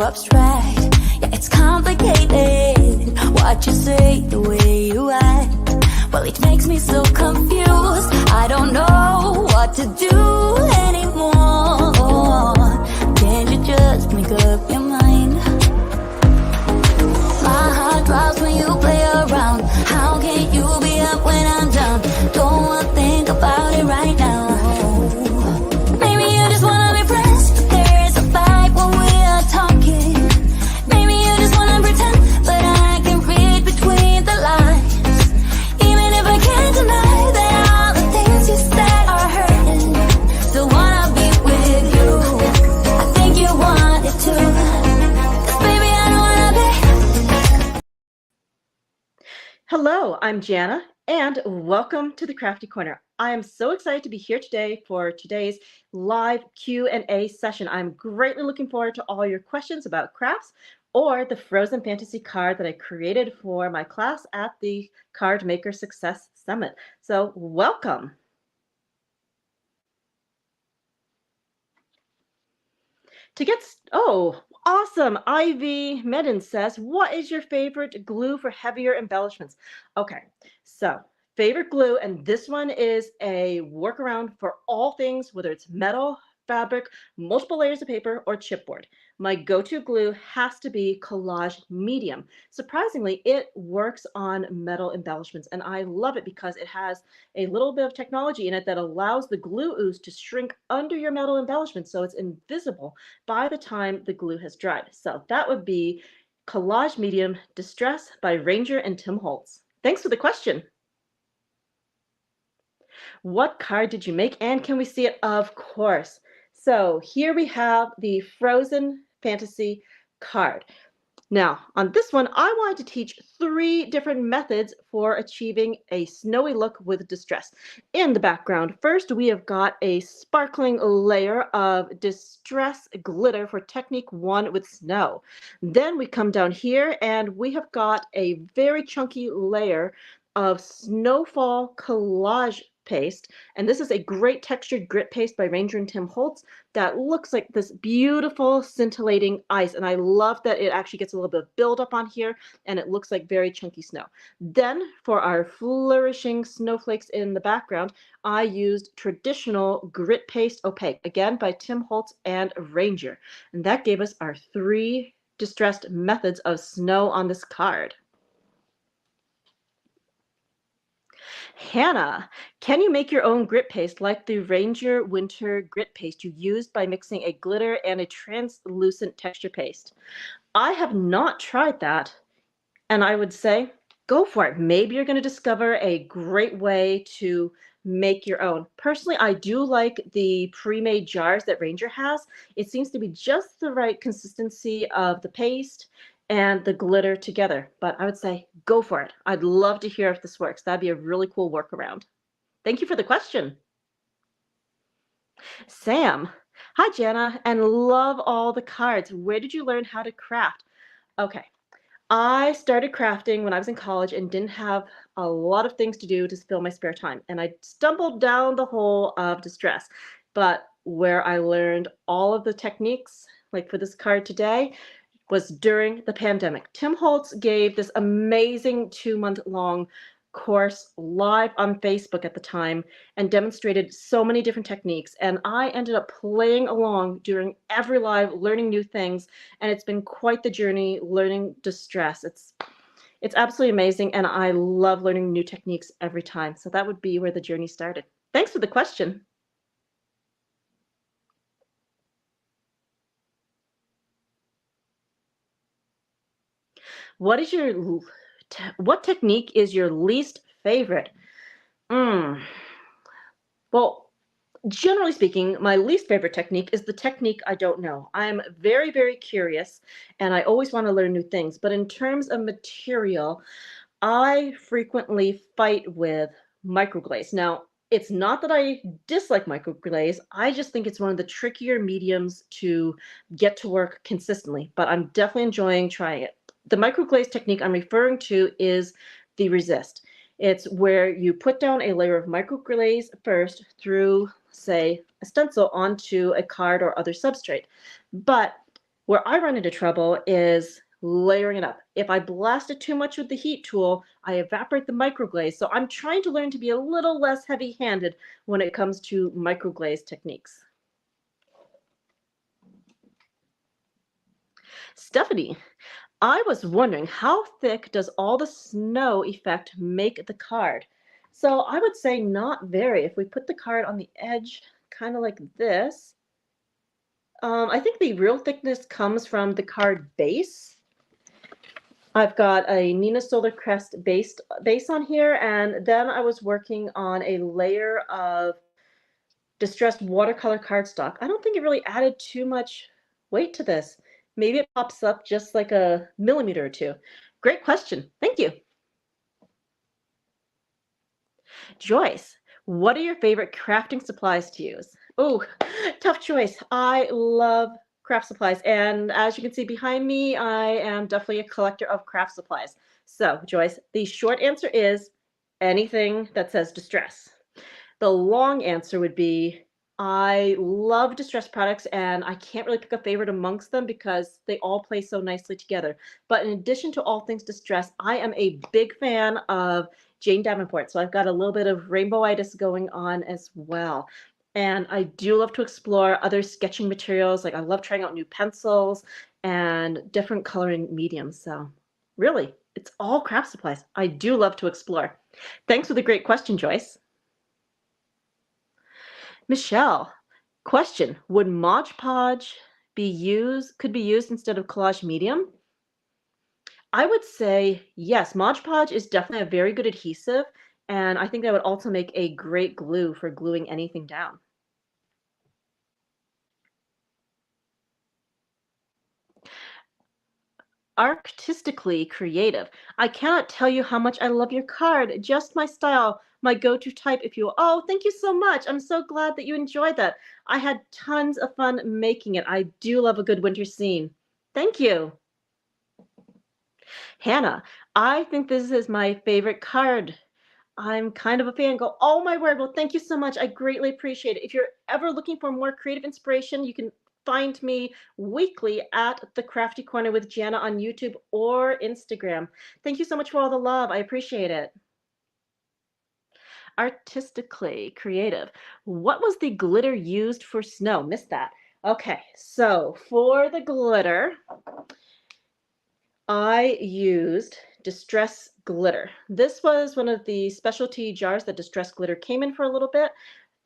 abstract. Yeah, it's complicated what you say, the way you act. Well, it makes me so confused. I don't know what to do anymore. Can't you just make up your mind? My heart drops when you play around. How can you be up when I'm down? Don't wanna think about it right now. Maybe you just wanna be friends, but there is a fight when we are talking. Maybe you just wanna pretend, but I can read between the lines. Even if I can't deny that all the things you said are hurting, still wanna be with you. I think you want it too. 'Cause baby, I don't wanna be. Hello, I'm Janna, and welcome to the Crafty Corner. I am so excited to be here today for today's live Q&A session. I'm greatly looking forward to all your questions about crafts or the Frozen Fantasy card that I created for my class at the Card Maker Success Summit. So welcome. Awesome. Ivy Medin says, what is your favorite glue for heavier embellishments? Okay, so favorite glue, and this one is a workaround for all things, whether it's metal, fabric, multiple layers of paper, or chipboard. My go-to glue has to be Collage Medium. Surprisingly, it works on metal embellishments, and I love it because it has a little bit of technology in it that allows the glue ooze to shrink under your metal embellishment so it's invisible by the time the glue has dried. So that would be Collage Medium Distress by Ranger and Tim Holtz. Thanks for the question. What card did you make, and can we see it? Of course. So here we have the Frozen Fantasy card. Now, on this one, I wanted to teach 3 different methods for achieving a snowy look with distress. In the background, first, we have got a sparkling layer of distress glitter for technique 1 with snow. Then we come down here and we have got a very chunky layer of snowfall collage paste, and this is a great textured grit paste by Ranger and Tim Holtz that looks like this beautiful scintillating ice, and I love that it actually gets a little bit of buildup on here and it looks like very chunky snow. Then for our flourishing snowflakes in the background, I used traditional grit paste opaque, again by Tim Holtz and Ranger, and that gave us our 3 distressed methods of snow on this card. Hannah, can you make your own grit paste like the Ranger Winter grit paste you used by mixing a glitter and a translucent texture paste? I have not tried that, and I would say go for it. Maybe you're going to discover a great way to make your own. Personally, I do like the pre-made jars that Ranger has. It seems to be just the right consistency of the paste and the glitter together, but I would say go for it. I'd love to hear if this works. That'd be a really cool workaround. Thank you for the question. Sam, hi Janna, and love all the cards. Where did you learn how to craft? Okay, I started crafting when I was in college and didn't have a lot of things to do to fill my spare time, and I stumbled down the hole of distress. But where I learned all of the techniques, like for this card today, was during the pandemic. Tim Holtz gave this amazing 2-month-long course live on Facebook at the time and demonstrated so many different techniques. And I ended up playing along during every live, learning new things. And it's been quite the journey learning distress. It's absolutely amazing. And I love learning new techniques every time. So that would be where the journey started. Thanks for the question. What technique is your least favorite? Well, generally speaking, my least favorite technique is the technique I don't know. I'm very, very curious, and I always want to learn new things. But in terms of material, I frequently fight with microglaze. Now, it's not that I dislike microglaze. I just think it's one of the trickier mediums to get to work consistently, but I'm definitely enjoying trying it. The microglaze technique I'm referring to is the resist. It's where you put down a layer of microglaze first through, say, a stencil onto a card or other substrate. But Where I run into trouble is layering it up. If I blast it too much with the heat tool, I evaporate the microglaze. So I'm trying to learn to be a little less heavy-handed when it comes to microglaze techniques. Stephanie, I was wondering, how thick does all the snow effect make the card? So I would say not very. If we put the card on the edge, kind of like this, I think the real thickness comes from the card base. I've got a Nina Solar Crest base on here, and then I was working on a layer of distressed watercolor cardstock. I don't think it really added too much weight to this. Maybe it pops up just like a millimeter or two. Great question. Thank you. Joyce, what are your favorite crafting supplies to use? Oh, tough choice. I love craft supplies. And as you can see behind me, I am definitely a collector of craft supplies. So, Joyce, the short answer is anything that says distress. The long answer would be I love distress products and I can't really pick a favorite amongst them because they all play so nicely together. But in addition to all things distress, I am a big fan of Jane Davenport. So I've got a little bit of rainbowitis going on as well. And I do love to explore other sketching materials. Like I love trying out new pencils and different coloring mediums. So really, it's all craft supplies. I do love to explore. Thanks for the great question, Joyce. Michelle, question, would Modge Podge could be used instead of collage medium? I would say yes, Modge Podge is definitely a very good adhesive, and I think that would also make a great glue for gluing anything down. Artistically creative. I cannot tell you how much I love your card. Just my style, my go-to type, if you will. Oh, thank you so much. I'm so glad that you enjoyed that. I had tons of fun making it. I do love a good winter scene. Thank you. Hannah, I think this is my favorite card. I'm kind of a fan. Go, oh my word. Well, thank you so much. I greatly appreciate it. If you're ever looking for more creative inspiration, you can find me weekly at the Crafty Corner with Janna on YouTube or Instagram. Thank you so much for all the love. I appreciate it. Artistically creative. What was the glitter used for snow? Missed that. Okay, so for the glitter, I used Distress Glitter. This was one of the specialty jars that Distress Glitter came in for a little bit.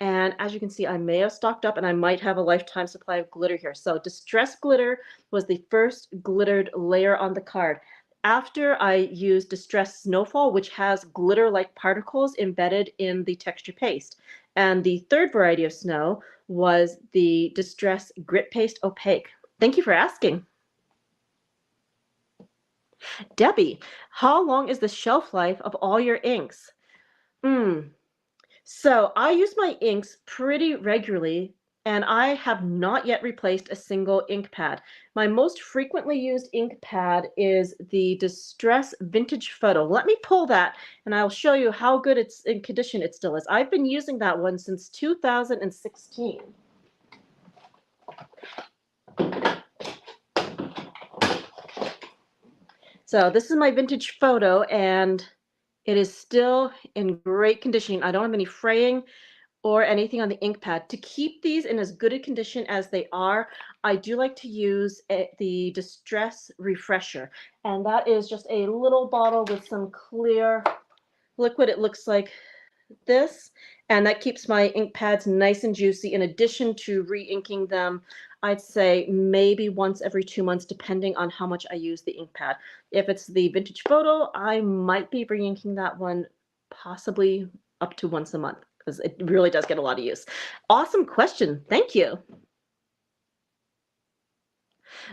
And as you can see, I may have stocked up and I might have a lifetime supply of glitter here. So Distress Glitter was the first glittered layer on the card. After I used Distress Snowfall, which has glitter-like particles embedded in the texture paste. And the third variety of snow was the Distress Grit Paste Opaque. Thank you for asking. Debbie, how long is the shelf life of all your inks? So I use my inks pretty regularly, and I have not yet replaced a single ink pad. My most frequently used ink pad is the Distress Vintage Photo. Let me pull that, and I'll show you how good it's in condition it still is. I've been using that one since 2016. So this is my vintage photo, and it is still in great condition. I don't have any fraying or anything on the ink pad. To keep these in as good a condition as they are, I do like to use the Distress Refresher. And that is just a little bottle with some clear liquid. It looks like this, and that keeps my ink pads nice and juicy in addition to re-inking them. I'd say maybe once every 2 months, depending on how much I use the ink pad. If it's the Vintage Photo, I might be re-inking that one possibly up to once a month because it really does get a lot of use. Awesome question. Thank you.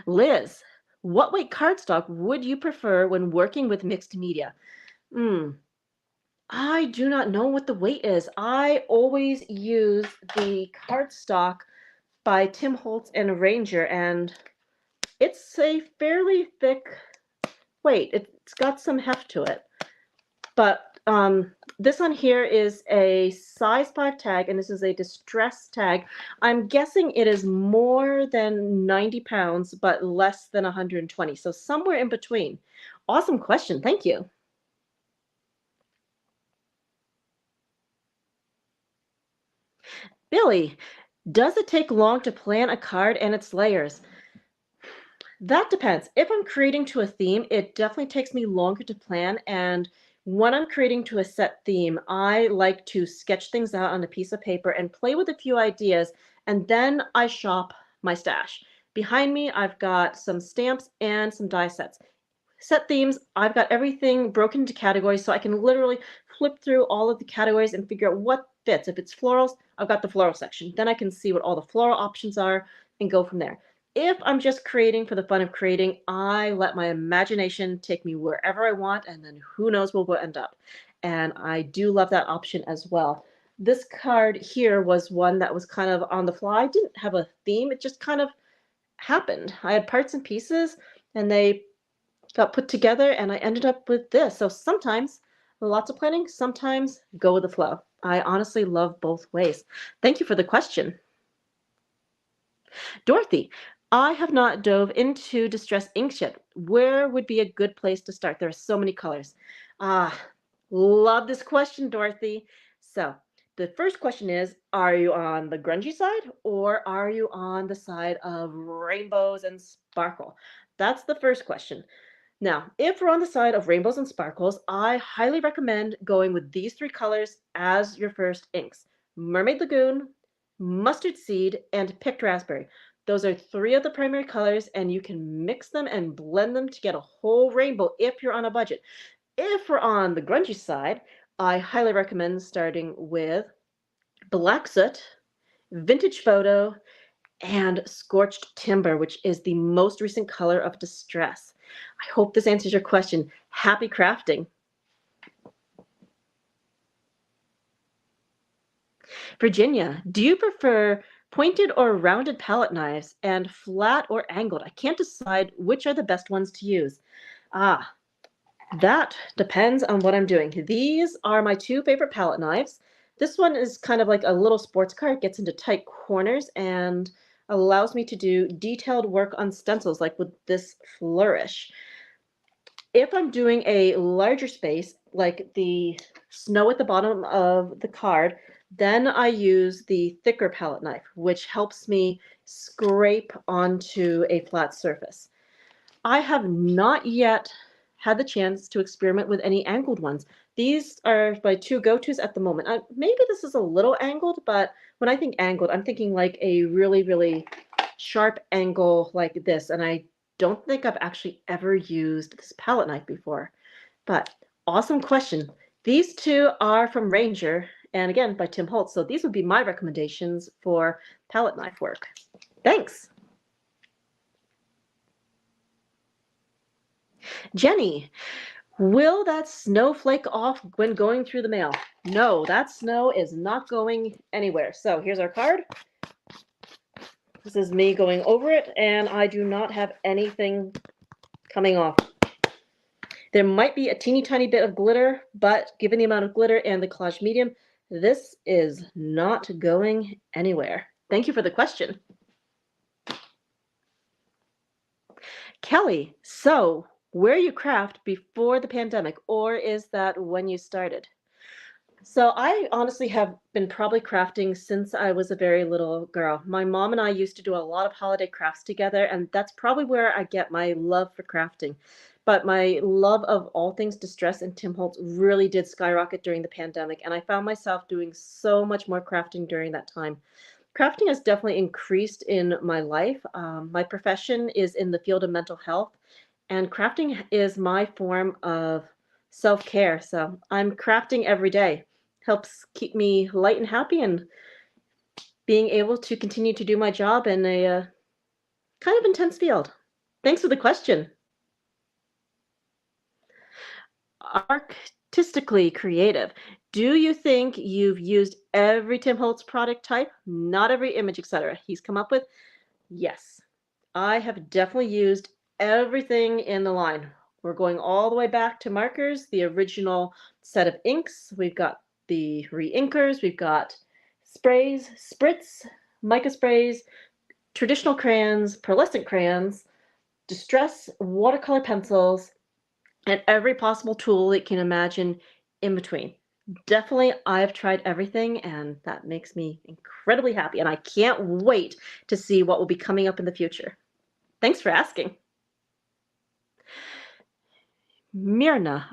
Liz, what weight cardstock would you prefer when working with mixed media? I do not know what the weight is. I always use the cardstock by Tim Holtz and Ranger, and it's a fairly thick weight. It's got some heft to it. But This one here is a size 5 tag, and this is a distress tag. I'm guessing it is more than 90 pounds, but less than 120. So somewhere in between. Awesome question. Thank you. Billy, does it take long to plan a card and its layers? That depends. If I'm creating to a theme, it definitely takes me longer to plan. And when I'm creating to a set theme, I like to sketch things out on a piece of paper and play with a few ideas, and then I shop my stash. Behind me, I've got some stamps and some die sets. Set themes, I've got everything broken into categories, so I can literally flip through all of the categories and figure out what fits. If it's florals, I've got the floral section. Then I can see what all the floral options are and go from there. If I'm just creating for the fun of creating, I let my imagination take me wherever I want, and then who knows where we'll end up. And I do love that option as well. This card here was one that was kind of on the fly. Didn't have a theme. It just kind of happened. I had parts and pieces, and they got put together, and I ended up with this. So sometimes lots of planning, sometimes go with the flow. I honestly love both ways. Thank you for the question. Dorothy, I have not dove into distress inks yet. Where would be a good place to start? There are so many colors. Ah, love this question, Dorothy. So the first question is, are you on the grungy side or are you on the side of rainbows and sparkle? That's the first question. Now, if we're on the side of rainbows and sparkles, I highly recommend going with these three colors as your first inks: Mermaid Lagoon, Mustard Seed, and Picked Raspberry. Those are three of the primary colors, and you can mix them and blend them to get a whole rainbow if you're on a budget. If we're on the grungy side, I highly recommend starting with Black Soot, Vintage Photo, and Scorched Timber, which is the most recent color of distress. I hope this answers your question. Happy crafting. Virginia, do you prefer pointed or rounded palette knives and flat or angled? I can't decide which are the best ones to use. That depends on what I'm doing. These are my two favorite palette knives. This one is kind of like a little sports car. It gets into tight corners and allows me to do detailed work on stencils, like with this flourish. If I'm doing a larger space, like the snow at the bottom of the card, then I use the thicker palette knife, which helps me scrape onto a flat surface. I have not yet had the chance to experiment with any angled ones. These are my two go-tos at the moment. Maybe this is a little angled, but when I think angled, I'm thinking like a really, really sharp angle like this. And I don't think I've actually ever used this palette knife before. But awesome question. These two are from Ranger, and again, by Tim Holtz. So these would be my recommendations for palette knife work. Thanks. Jenny, will that snow flake off when going through the mail? No, that snow is not going anywhere. So here's our card. This is me going over it, and I do not have anything coming off. There might be a teeny tiny bit of glitter, but given the amount of glitter and the collage medium, this is not going anywhere. Thank you for the question. Kelly, so where you craft before the pandemic, or is that when you started? So I honestly have been probably crafting since I was a very little girl. My mom and I used to do a lot of holiday crafts together, and that's probably where I get my love for crafting. But my love of all things distress and Tim Holtz really did skyrocket during the pandemic, and I found myself doing so much more crafting during that time. Crafting has definitely increased in my life. My profession is in the field of mental health, and crafting is my form of self-care. So I'm crafting every day. Helps keep me light and happy and being able to continue to do my job in a kind of intense field. Thanks for the question. Artistically creative. Do you think you've used every Tim Holtz product type? Not every image, etc. he's come up with? Yes. I have definitely used everything in the line. We're going all the way back to markers, the original set of inks. We've got the re-inkers, we've got sprays, spritz, mica sprays, traditional crayons, pearlescent crayons, distress watercolor pencils, and every possible tool that you can imagine in between. Definitely, I've tried everything, and that makes me incredibly happy, and I can't wait to see what will be coming up in the future. Thanks for asking. Mirna,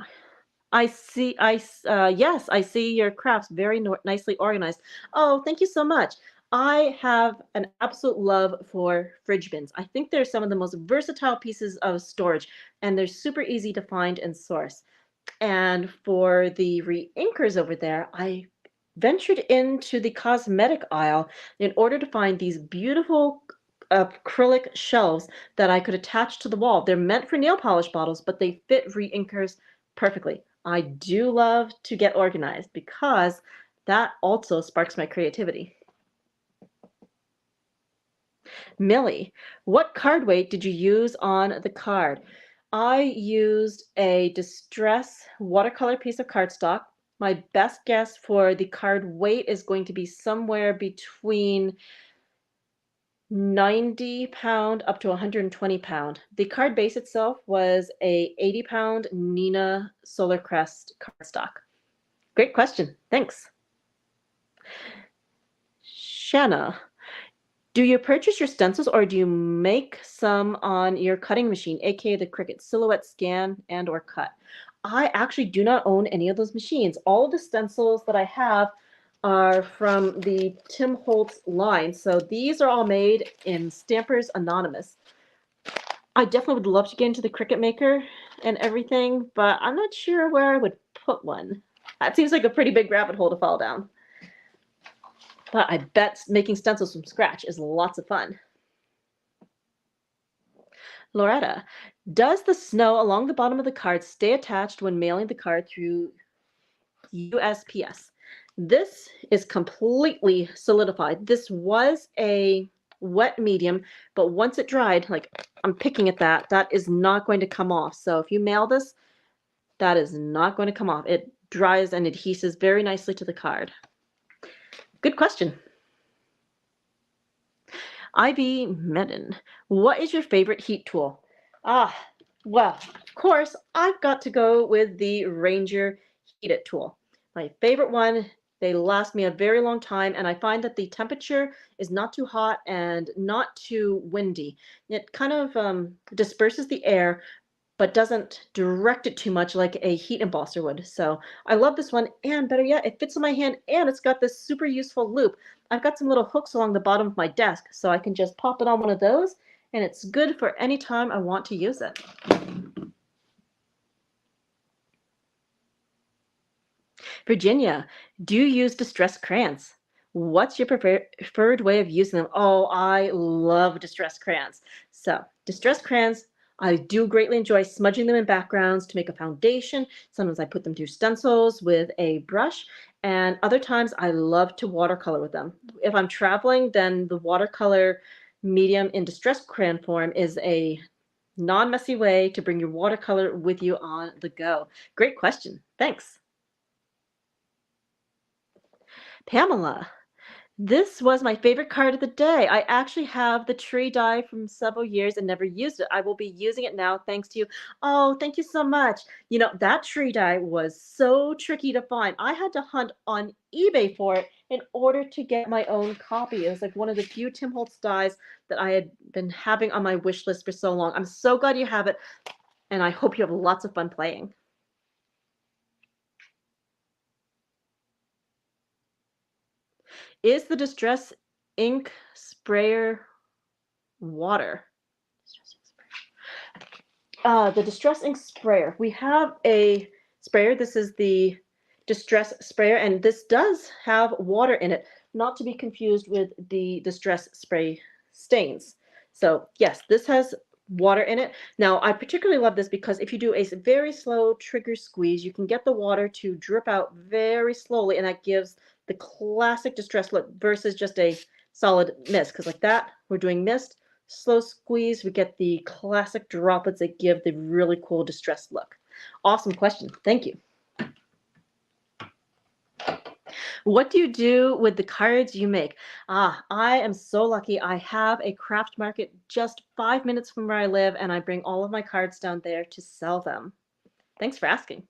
yes, I see your crafts very nicely organized. Oh, thank you so much. I have an absolute love for fridge bins. I think they're some of the most versatile pieces of storage, and they're super easy to find and source. And for the re-inkers over there, I ventured into the cosmetic aisle in order to find these beautiful acrylic shelves that I could attach to the wall. They're meant for nail polish bottles, but they fit re-inkers perfectly. I do love to get organized because that also sparks my creativity. Millie, what card weight did you use on the card? I used a distress watercolor piece of cardstock. My best guess for the card weight is going to be somewhere between 90-pound up to 120-pound. The card base itself was a 80-pound Nina Solar Crest cardstock. Great question. Thanks. Shanna, do you purchase your stencils or do you make some on your cutting machine, aka the Cricut Silhouette Scan and or Cut? I actually do not own any of those machines. All of the stencils that I have are from the Tim Holtz line. So these are all made in Stampers Anonymous. I definitely would love to get into the Cricut Maker and everything, but I'm not sure where I would put one. That seems like a pretty big rabbit hole to fall down. But I bet making stencils from scratch is lots of fun. Loretta, does the snow along the bottom of the card stay attached when mailing the card through USPS? This is completely solidified. This was a wet medium, but once it dried, like I'm picking at that, that is not going to come off. So if you mail this, that is not going to come off. It dries and adheses very nicely to the card. Good question. Ivy Medin, what is your favorite heat tool? Well, of course, I've got to go with the Ranger Heat It tool. My favorite one. They last me a very long time, and I find that the temperature is not too hot and not too windy. It kind of disperses the air, but doesn't direct it too much like a heat embosser would. So I love this one, and better yet, it fits in my hand, and it's got this super useful loop. I've got some little hooks along the bottom of my desk, so I can just pop it on one of those, and it's good for any time I want to use it. Virginia, do you use distress crayons? What's your preferred way of using them? Oh, I love distress crayons. So distress crayons, I do greatly enjoy smudging them in backgrounds to make a foundation. Sometimes I put them through stencils with a brush, and other times I love to watercolor with them. If I'm traveling, then the watercolor medium in distress crayon form is a non-messy way to bring your watercolor with you on the go. Great question. Thanks. Pamela, this was my favorite card of the day. I actually have the tree die from several years and never used it. I will be using it now thanks to you. Oh, thank you so much. You know, that tree die was so tricky to find. I had to hunt on eBay for it in order to get my own copy. It was like one of the few Tim Holtz dies that I had been having on my wish list for so long. I'm so glad you have it, and I hope you have lots of fun playing. Is the Distress ink sprayer water? The Distress ink sprayer. We have a sprayer. This is the Distress sprayer, and this does have water in it, not to be confused with the Distress spray stains. So yes, this has water in it. Now, I particularly love this because if you do a very slow trigger squeeze, you can get the water to drip out very slowly, and that gives the classic distress look versus just a solid mist. Because like that, we're doing mist, slow squeeze, we get the classic droplets that give the really cool distressed look. Awesome question. Thank you. What do you do with the cards you make? I am so lucky. I have a craft market just 5 minutes from where I live, and I bring all of my cards down there to sell them. Thanks for asking.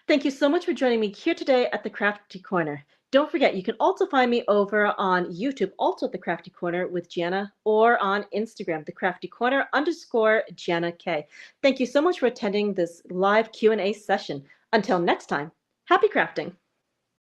Thank you so much for joining me here today at the Crafty Corner. Don't forget, you can also find me over on YouTube, also at the Crafty Corner with Janna, or on Instagram, the Crafty Corner _Janna K. Thank you so much for attending this live Q&A session. Until next time, happy crafting.